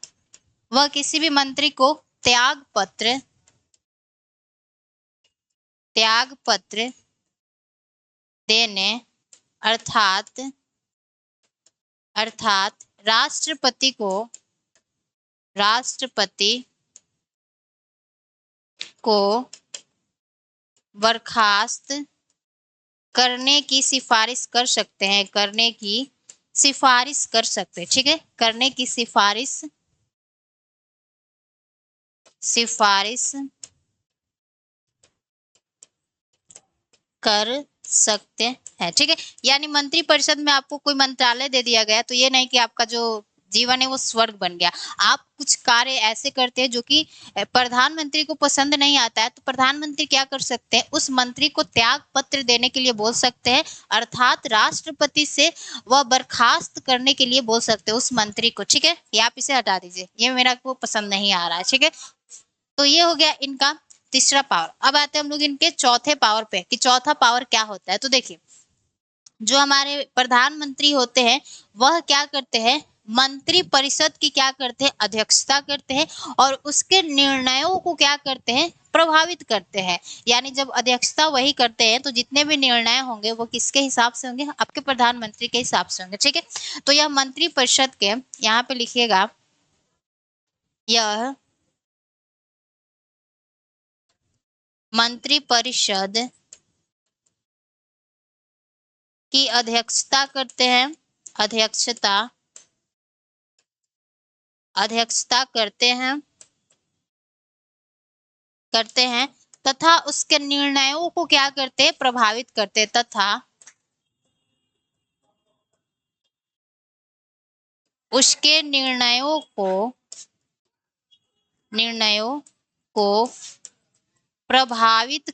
वह किसी भी मंत्री को त्याग पत्र देने, अर्थात राष्ट्रपति को बर्खास्त करने की सिफारिश कर सकते हैं, करने की सिफारिश कर सकते हैं, ठीक है, करने की सिफारिश कर सकते हैं, ठीक है। यानी मंत्रिपरिषद में आपको कोई मंत्रालय दे दिया गया, तो ये नहीं कि आपका जो जीवन है वो स्वर्ग बन गया। आप कुछ कार्य ऐसे करते हैं जो कि प्रधानमंत्री को पसंद नहीं आता है, तो प्रधानमंत्री क्या कर सकते हैं, उस मंत्री को त्याग पत्र देने के लिए बोल सकते हैं, अर्थात राष्ट्रपति से वह बर्खास्त करने के लिए बोल सकते हैं उस मंत्री को, ठीक है। ये आप इसे हटा दीजिए, ये मेरा को पसंद नहीं आ रहा है, ठीक है। तो ये हो गया इनका तीसरा पावर। अब आते हैं हम लोग इनके चौथे पावर पे कि चौथा पावर क्या होता है। तो देखिए, जो हमारे प्रधानमंत्री होते हैं वह क्या करते हैं, मंत्री परिषद की क्या करते हैं, अध्यक्षता करते हैं और उसके निर्णयों को क्या करते हैं, प्रभावित करते हैं। यानी जब अध्यक्षता वही करते हैं तो जितने भी निर्णय होंगे वो किसके हिसाब से होंगे, आपके प्रधानमंत्री के हिसाब से होंगे, ठीक है। तो यह मंत्री परिषद के, यहाँ पे लिखिएगा, यह मंत्री परिषद की अध्यक्षता करते हैं, अध्यक्षता करते हैं तथा उसके निर्णयों को क्या करते हैं, प्रभावित करते हैं, तथा उसके निर्णयों को प्रभावित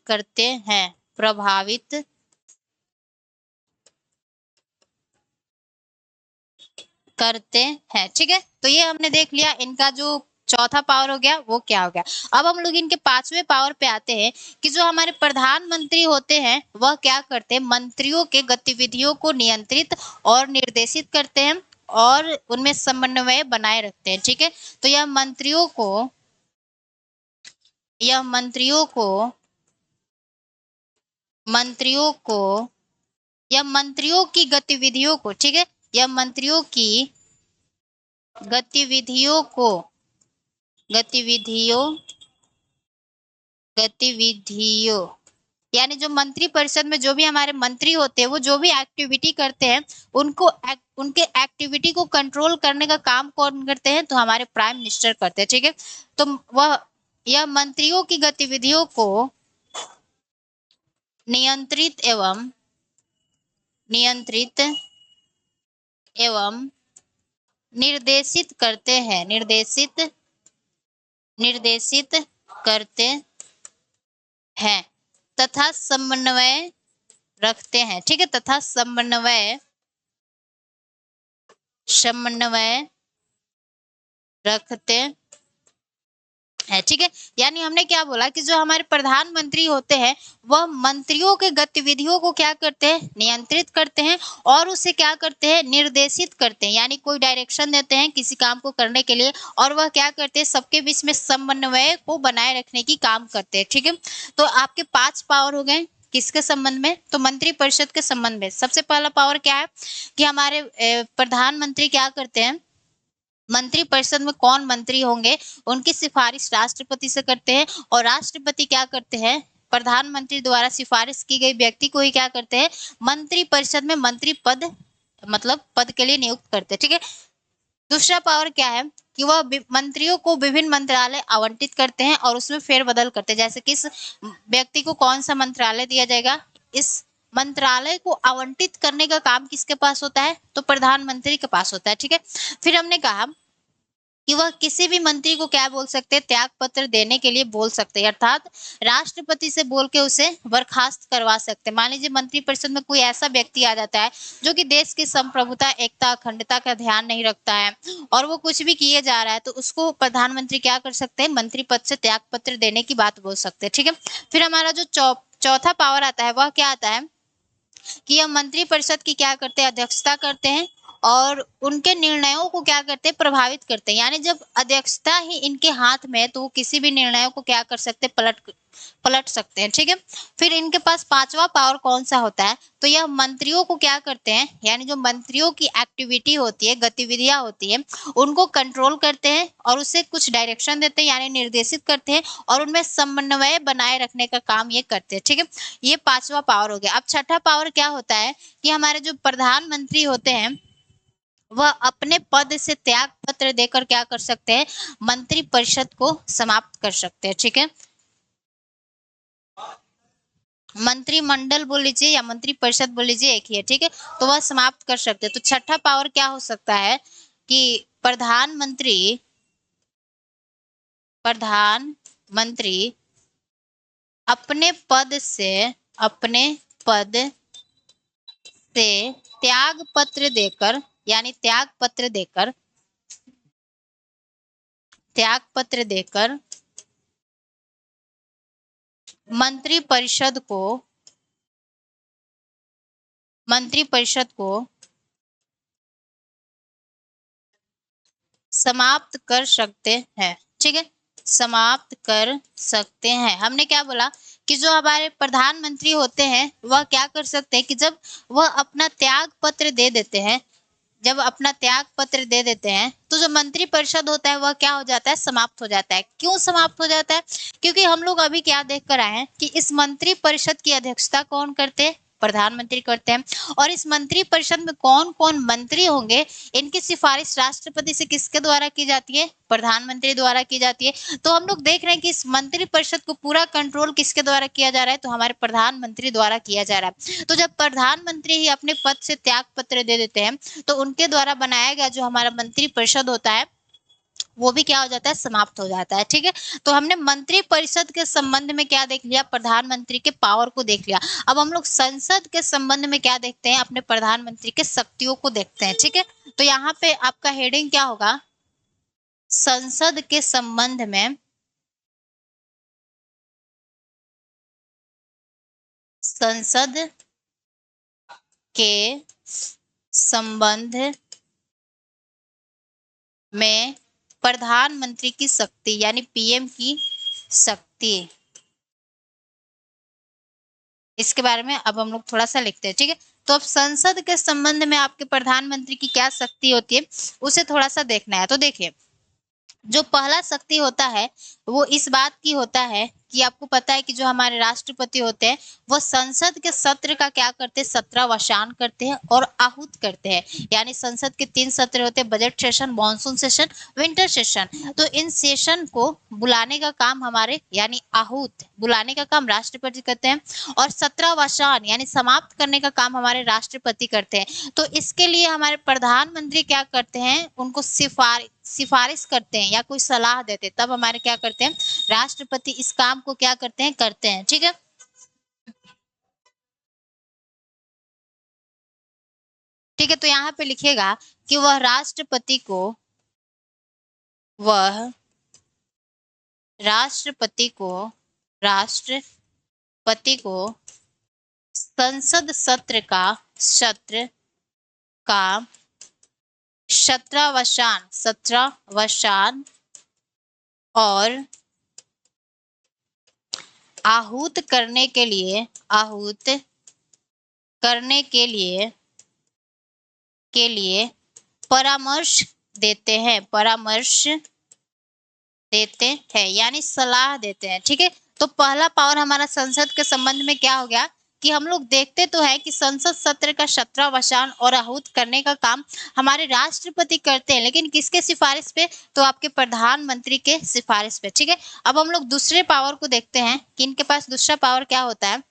करते हैं, ठीक है। तो ये हमने देख लिया इनका जो चौथा पावर हो गया वो क्या हो गया। अब हम लोग इनके पांचवें पावर पे आते हैं कि जो हमारे प्रधानमंत्री होते हैं वह क्या करते हैं, मंत्रियों के गतिविधियों को नियंत्रित और निर्देशित करते हैं और उनमें समन्वय बनाए रखते हैं, ठीक है। तो यह मंत्रियों की गतिविधियों को, ठीक है, यह मंत्रियों की गतिविधियों यानी जो मंत्री परिषद में जो भी हमारे मंत्री होते हैं वो जो भी एक्टिविटी करते हैं उनके एक्टिविटी को कंट्रोल करने का काम कौन करते हैं, तो हमारे प्राइम मिनिस्टर करते हैं, ठीक है। तो यह मंत्रियों की गतिविधियों को नियंत्रित एवं निर्देशित करते हैं तथा समन्वय रखते हैं, ठीक है, तथा समन्वय रखते है, ठीक है। यानी हमने क्या बोला कि जो हमारे प्रधानमंत्री होते हैं वह मंत्रियों के गतिविधियों को क्या करते हैं, नियंत्रित करते हैं और उसे क्या करते हैं, निर्देशित करते हैं। यानी कोई डायरेक्शन देते हैं किसी काम को करने के लिए और वह क्या करते हैं, सबके बीच में समन्वय को बनाए रखने की काम करते हैं, ठीक है। तो आपके 5 पावर हो गए किसके संबंध में, तो मंत्रिपरिषद के संबंध में। सबसे पहला पावर क्या है कि हमारे प्रधानमंत्री क्या करते हैं, मंत्रिपरिषद में कौन मंत्री होंगे उनकी सिफारिश राष्ट्रपति से करते हैं और राष्ट्रपति क्या करते हैं, प्रधानमंत्री द्वारा सिफारिश की गई व्यक्ति को ही क्या करते हैं, मंत्रिपरिषद में मंत्री पद मतलब पद के लिए नियुक्त करते हैं, ठीक है। दूसरा पावर क्या है कि वह मंत्रियों को विभिन्न मंत्रालय आवंटित करते हैं और उसमें फेरबदल करते हैं। जैसे किस व्यक्ति को कौन सा मंत्रालय दिया जाएगा, इस मंत्रालय को आवंटित करने का काम किसके पास होता है, तो प्रधानमंत्री के पास होता है, ठीक है। फिर हमने कहा कि वह किसी भी मंत्री को क्या बोल सकते हैं, त्याग पत्र देने के लिए बोल सकते हैं, अर्थात राष्ट्रपति से बोल के उसे बर्खास्त करवा सकते हैं। मान लीजिए मंत्रिपरिषद में कोई ऐसा व्यक्ति आ जाता है जो कि देश की संप्रभुता, एकता, अखंडता का ध्यान नहीं रखता है और वो कुछ भी किए जा रहा है, तो उसको प्रधानमंत्री क्या कर सकते हैं, मंत्री पद से त्याग पत्र देने की बात बोल सकते हैं, ठीक है। फिर हमारा जो चौथा पावर आता है वह क्या आता है कि यह मंत्रिपरिषद की क्या करते हैं, अध्यक्षता करते हैं और उनके निर्णयों को क्या करते हैं, प्रभावित करते हैं। यानी जब अध्यक्षता ही इनके हाथ में है तो वो किसी भी निर्णयों को क्या कर सकते हैं, पलट सकते हैं, ठीक है। फिर इनके पास 5वां पावर कौन सा होता है, तो यह मंत्रियों को क्या करते हैं, यानी जो मंत्रियों की एक्टिविटी होती है, गतिविधियां होती है, उनको कंट्रोल करते हैं और उसे कुछ डायरेक्शन देते हैं यानी निर्देशित करते हैं और उनमें समन्वय बनाए रखने का काम ये करते हैं, ठीक है। ये 5वां पावर हो गया। अब छठा पावर क्या होता है कि हमारे जो प्रधानमंत्री होते हैं वह अपने पद से त्याग पत्र देकर क्या कर सकते हैं, मंत्रिपरिषद को समाप्त कर सकते हैं, ठीक है। मंत्रिमंडल बोल लीजिए या मंत्रिपरिषद बोल लीजिए, एक ही है, ठीक है। तो वह समाप्त कर सकते हैं। तो छठा पावर क्या हो सकता है कि प्रधानमंत्री अपने पद से त्याग पत्र देकर यानी त्याग पत्र देकर मंत्रिपरिषद को समाप्त कर सकते हैं, ठीक है, समाप्त कर सकते हैं। हमने क्या बोला कि जो हमारे प्रधानमंत्री होते हैं वह क्या कर सकते हैं कि जब वह अपना त्याग पत्र दे देते हैं, तो जो मंत्रिपरिषद होता है वह क्या हो जाता है, समाप्त हो जाता है। क्यों समाप्त हो जाता है, क्योंकि हम लोग अभी क्या देख कर आए हैं कि इस मंत्रिपरिषद की अध्यक्षता कौन करते हैं, प्रधानमंत्री करते हैं और इस मंत्रिपरिषद में कौन कौन मंत्री होंगे इनकी सिफारिश राष्ट्रपति से किसके द्वारा की जाती है, प्रधानमंत्री द्वारा की जाती है। तो हम लोग देख रहे हैं कि इस मंत्रिपरिषद को पूरा कंट्रोल किसके द्वारा किया जा रहा है, तो हमारे प्रधानमंत्री द्वारा किया जा रहा है। तो जब प्रधानमंत्री ही अपने पद से त्याग पत्र दे देते हैं तो उनके द्वारा बनाया गया जो हमारा मंत्रिपरिषद होता है वो भी क्या हो जाता है, समाप्त हो जाता है, ठीक है। तो हमने मंत्रिपरिषद के संबंध में क्या देख लिया, प्रधानमंत्री के पावर को देख लिया। अब हम लोग संसद के संबंध में क्या देखते हैं, अपने प्रधानमंत्री के शक्तियों को देखते हैं, ठीक है। तो यहाँ पे आपका हेडिंग क्या होगा, संसद के संबंध में प्रधानमंत्री की शक्ति यानी पीएम की शक्ति, इसके बारे में अब हम लोग थोड़ा सा लिखते हैं, ठीक है। तो अब संसद के संबंध में आपके प्रधानमंत्री की क्या शक्ति होती है उसे थोड़ा सा देखना है। तो देखिए जो पहला शक्ति होता है वो इस बात की होता है कि आपको पता है कि जो हमारे राष्ट्रपति होते हैं वो संसद के सत्र का क्या करते हैं, सत्रावसान करते हैं और आहूत करते हैं। यानी संसद के 3 सत्र होते हैं, budget session, monsoon session, winter session. तो इन सेशन को बुलाने का काम हमारे यानी आहूत बुलाने का काम राष्ट्रपति करते हैं और सत्रावसान यानी समाप्त करने का काम हमारे राष्ट्रपति करते हैं। तो इसके लिए हमारे प्रधानमंत्री क्या करते हैं, उनको सिफारिश करते हैं या कोई सलाह देते हैं, तब हमारे क्या करते हैं, राष्ट्रपति इस काम को क्या करते हैं, ठीक है। ठीक है, तो यहाँ पे लिखेगा कि वह राष्ट्रपति को संसद सत्र का 17वां और आहूत करने के लिए परामर्श देते हैं यानी सलाह देते हैं। ठीक है, तो पहला पावर हमारा संसद के संबंध में क्या हो गया कि हम लोग देखते तो है कि संसद सत्र का 17वां और आहूत करने का काम हमारे राष्ट्रपति करते हैं, लेकिन किसके सिफारिश पे? तो आपके प्रधानमंत्री के सिफारिश पे। ठीक है, अब हम लोग दूसरे पावर को देखते हैं कि इनके पास दूसरा पावर क्या होता है।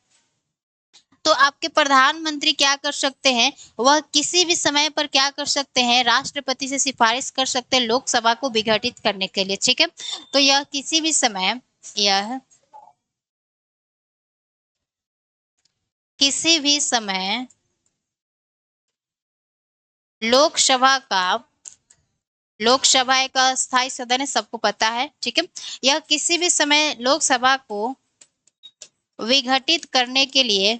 तो आपके प्रधानमंत्री क्या कर सकते हैं, वह किसी भी समय पर क्या कर सकते हैं, राष्ट्रपति से सिफारिश कर सकते हैं लोकसभा को विघटित करने के लिए। ठीक है, तो यह किसी भी समय लोकसभा एक अस्थायी सदन है, सबको पता है। ठीक है, यह किसी भी समय लोकसभा को विघटित करने के लिए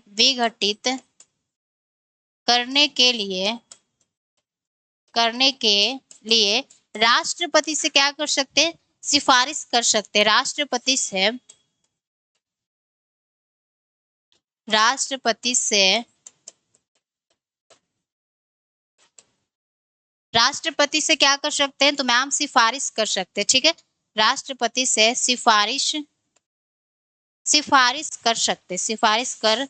राष्ट्रपति से क्या कर सकते हैं, सिफारिश कर सकते हैं। राष्ट्रपति से क्या कर सकते हैं, तो मैम सिफारिश कर सकते हैं। ठीक है, राष्ट्रपति से सिफारिश कर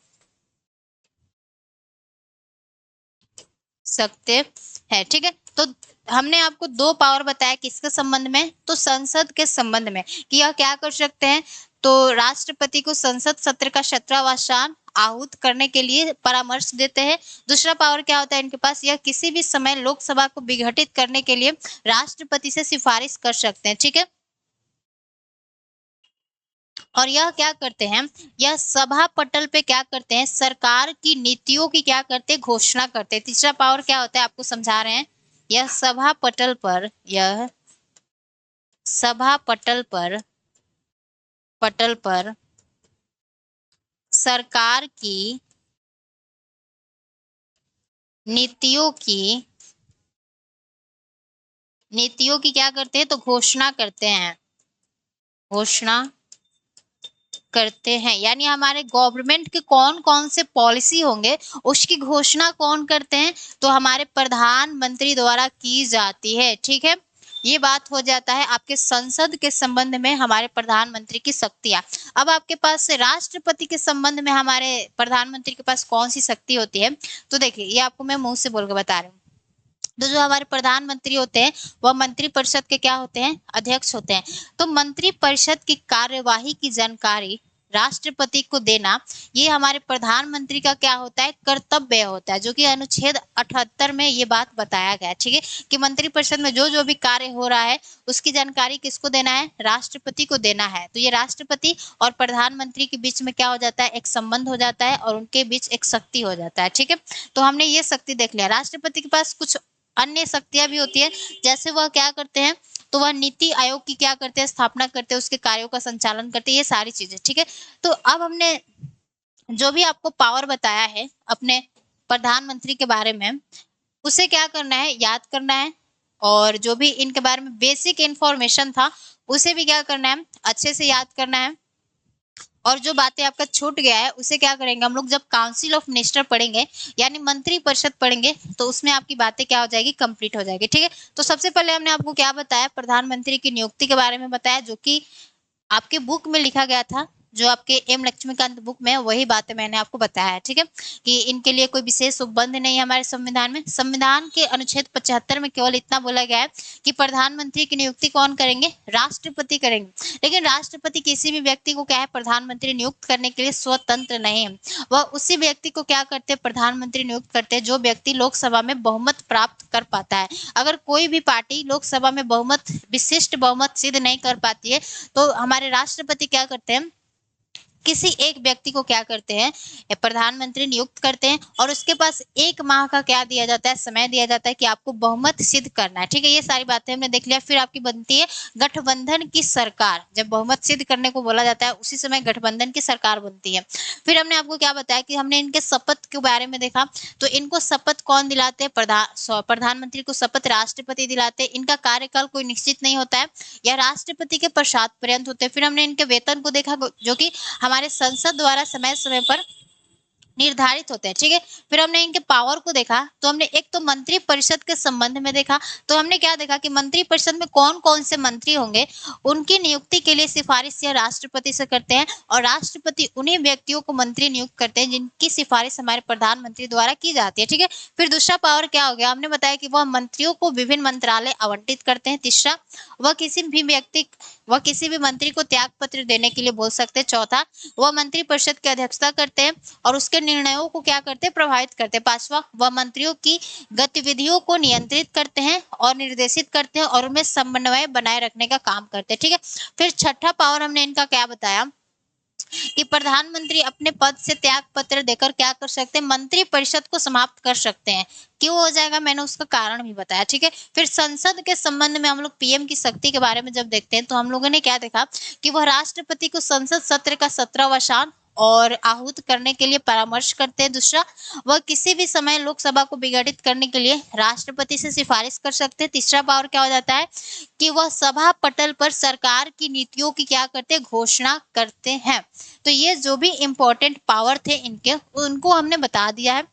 सकते हैं। ठीक है, तो हमने आपको दो पावर बताया किसके संबंध में, तो संसद के संबंध में, कि यह क्या कर सकते हैं, तो राष्ट्रपति को संसद सत्र का 17वां आहूत करने के लिए परामर्श देते हैं। दूसरा पावर क्या होता है इनके पास, यह किसी भी समय लोकसभा को विघटित करने के लिए राष्ट्रपति से सिफारिश कर सकते हैं। ठीक है, और यह क्या करते हैं, यह सभा पटल पे क्या करते हैं, सरकार की नीतियों की क्या करते हैं, घोषणा करते हैं। तीसरा पावर क्या होता है, आपको समझा रहे हैं। यह सभा पटल पर सरकार की नीतियों की क्या करते हैं, तो घोषणा करते हैं। यानी हमारे गवर्नमेंट के कौन कौन से पॉलिसी होंगे उसकी घोषणा कौन करते हैं, तो हमारे प्रधानमंत्री द्वारा की जाती है। ठीक है, ये बात हो जाता है आपके संसद के संबंध में हमारे प्रधानमंत्री की शक्तियां। अब आपके पास राष्ट्रपति के संबंध में हमारे प्रधानमंत्री के पास कौन सी शक्ति होती है, तो देखिए ये आपको मैं मुंह से बोल के बता रही हूँ। तो जो हमारे प्रधानमंत्री होते हैं वह मंत्रिपरिषद के क्या होते हैं, अध्यक्ष होते हैं। तो मंत्रिपरिषद की कार्यवाही की जानकारी राष्ट्रपति को देना, ये हमारे प्रधानमंत्री का क्या होता है, कर्तव्य होता है, जो कि अनुच्छेद 78 में ये बात बताया गया है। ठीक है, कि मंत्रिपरिषद में जो भी कार्य हो रहा है उसकी जानकारी किसको देना है, राष्ट्रपति को देना है। तो ये राष्ट्रपति और प्रधानमंत्री के बीच में क्या हो जाता है, एक संबंध हो जाता है और उनके बीच एक शक्ति हो जाता है। ठीक है, तो हमने ये शक्ति देख लिया। राष्ट्रपति के पास कुछ अन्य शक्तियां भी होती है, जैसे वह क्या करते हैं, तो वह नीति आयोग की क्या करते हैं, स्थापना करते हैं, उसके कार्यों का संचालन करते हैं, ये सारी चीजें। ठीक है, तो अब हमने जो भी आपको पावर बताया है अपने प्रधानमंत्री के बारे में, उसे क्या करना है, याद करना है, और जो भी इनके बारे में बेसिक इंफॉर्मेशन था उसे भी क्या करना है, अच्छे से याद करना है। और जो बातें आपका छूट गया है उसे क्या करेंगे हम लोग, जब काउंसिल ऑफ मिनिस्टर पढ़ेंगे यानी मंत्री परिषद पढ़ेंगे, तो उसमें आपकी बातें क्या हो जाएगी, कंप्लीट हो जाएगी। ठीक है, तो सबसे पहले हमने आपको क्या बताया, प्रधानमंत्री की नियुक्ति के बारे में बताया, जो कि आपके बुक में लिखा गया था, जो आपके एम लक्ष्मीकांत बुक में, वही बातें मैंने आपको बताया है। ठीक है, कि इनके लिए कोई विशेष उपबंध नहीं है हमारे संविधान में। संविधान के अनुच्छेद 75 में केवल इतना बोला गया है कि प्रधानमंत्री की नियुक्ति कौन करेंगे, राष्ट्रपति करेंगे। लेकिन राष्ट्रपति किसी भी व्यक्ति को क्या है, प्रधानमंत्री नियुक्त करने के लिए स्वतंत्र नहीं है। वह उसी व्यक्ति को क्या करते हैं, प्रधानमंत्री नियुक्त करते हैं जो व्यक्ति लोकसभा में बहुमत प्राप्त कर पाता है। अगर कोई भी पार्टी लोकसभा में विशिष्ट बहुमत सिद्ध नहीं कर पाती है, तो हमारे राष्ट्रपति क्या करते हैं, किसी एक व्यक्ति को क्या करते हैं, प्रधानमंत्री नियुक्त करते हैं और उसके पास 1 माह का क्या दिया जाता है, समय दिया जाता है कि आपको बहुमत सिद्ध करना है। ठीक है, ये सारी बातें हमने देख लिया। फिर आपकी बनती है गठबंधन की सरकार। जब बहुमत सिद्ध करने को बोला जाता है उसी समय गठबंधन की सरकार बनती है। फिर हमने आपको क्या बताया कि हमने इनके शपथ के बारे में देखा, तो इनको शपथ कौन दिलाते हैं, प्रधानमंत्री को शपथ राष्ट्रपति दिलाते हैं। इनका कार्यकाल कोई निश्चित नहीं होता है, यह राष्ट्रपति के पश्चात पर्यंत होते हैं। फिर हमने इनके वेतन को देखा जो कि हमारे संसद द्वारा समय समय पर निर्धारित होते हैं। ठीक है, फिर हमने इनके पावर को देखा, तो हमने एक तो मंत्री परिषद के संबंध में देखा, तो हमने क्या देखा कि मंत्री परिषद में कौन कौन से मंत्री होंगे, उनकी नियुक्ति के लिए सिफारिश या राष्ट्रपति से करते हैं और राष्ट्रपति उन्हीं व्यक्तियों को मंत्री नियुक्त करते हैं जिनकी सिफारिश हमारे प्रधानमंत्री द्वारा की जाती है। ठीक है, फिर दूसरा पावर क्या हो गया, हमने बताया कि वह मंत्रियों को विभिन्न मंत्रालय आवंटित करते हैं। तीसरा, वह किसी भी मंत्री को त्याग पत्र देने के लिए बोल सकते हैं। चौथा, वह मंत्री परिषद की अध्यक्षता करते हैं और उसके निर्णयों को क्या करते हैं, प्रभावित करते हैं। पांचवा, वह मंत्रियों की गतिविधियों को नियंत्रित करते हैं और निर्देशित करते हैं और उनमें समन्वय बनाए रखने का काम करते हैं। ठीक है, फिर छठा पावर हमने इनका क्या बताया कि प्रधानमंत्री अपने पद से त्याग पत्र देकर क्या कर सकते हैं, मंत्री परिषद को समाप्त कर सकते हैं। क्यों हो जाएगा, मैंने उसका कारण भी बताया। ठीक है, फिर संसद के संबंध में हम लोग पीएम की शक्ति के बारे में जब देखते हैं तो हम लोगों ने क्या देखा कि वह राष्ट्रपति को संसद सत्र का 17वां शान और आहूत करने के लिए परामर्श करते हैं। दूसरा, वह किसी भी समय लोकसभा को विघटित करने के लिए राष्ट्रपति से सिफारिश कर सकते हैं। तीसरा पावर क्या हो जाता है कि वह सभा पटल पर सरकार की नीतियों की क्या करते हैं, घोषणा करते हैं। तो ये जो भी इंपॉर्टेंट पावर थे इनके, उनको हमने बता दिया है।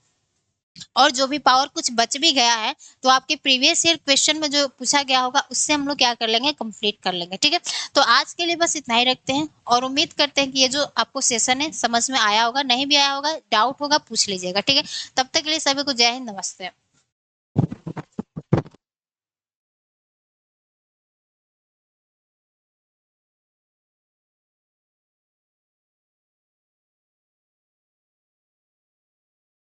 और जो भी पावर कुछ बच भी गया है तो आपके प्रीवियस ईयर क्वेश्चन में जो पूछा गया होगा उससे हम लोग क्या कर लेंगे, कंप्लीट कर लेंगे। ठीक है, तो आज के लिए बस इतना ही रखते हैं और उम्मीद करते हैं कि ये जो आपको सेशन है समझ में आया होगा। नहीं भी आया होगा, डाउट होगा, पूछ लीजिएगा। ठीक है, तब तक के लिए सभी को जय हिंद, नमस्ते।